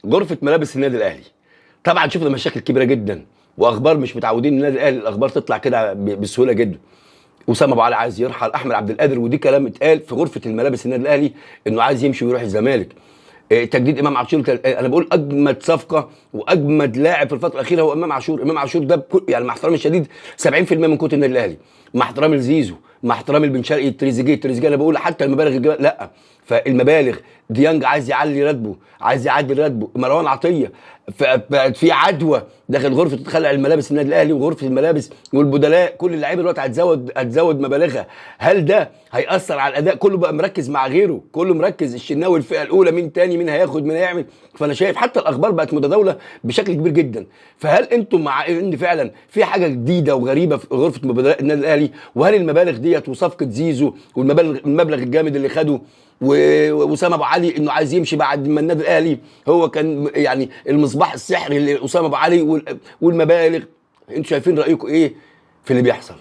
غرفه ملابس النادي الاهلي. طبعا شفنا مشاكل كبيره جدا واخبار مش متعودين النادي الاهلي الاخبار تطلع كده بسهوله جدا. اسامه ابو علي عايز يرحل، احمد عبد القادر، ودي كلام اتقال في غرفه الملابس النادي الاهلي انه عايز يمشي ويروح الزمالك. تجديد امام عاشور. انا بقول اجمد صفقه واجمد لاعب في الفتره الاخيره هو امام عاشور. امام عاشور ده يعني مع احترامي الشديد 70% من كوت النادي الاهلي، مع احترامي لزيزو، مع احترامي لبن شرقي، تريزيجيه انا بقول حتى المبالغ لا. فالمبالغ ديانج عايز يعلي راتبه، عايز يعدل راتبه، مروان عطيه في عدوى داخل غرفه خلع الملابس النادي الاهلي وغرفه الملابس والبدلاء. كل اللعيبه دلوقتي هتزود مبالغها. هل ده هيأثر على الاداء؟ كله بقى مركز مع غيره، كله مركز الشناوي الفئه الاولى، مين تاني، مين هياخد، مين هيعمل. فانا شايف حتى الاخبار بقت متداوله بشكل كبير جدا. فهل انتم مع ان فعلا في حاجه جديده وغريبه في غرفه مبادرات النادي الاهلي؟ وهل المبالغ ديت وصفقه زيزو والمبلغ الجامد اللي خده واسامه ابو علي انه عايز يمشي بعد ما النادي الاهلي هو كان يعني المصباح السحري لاسامه ابو علي والمبالغ، انتوا شايفين رايكم ايه في اللي بيحصل؟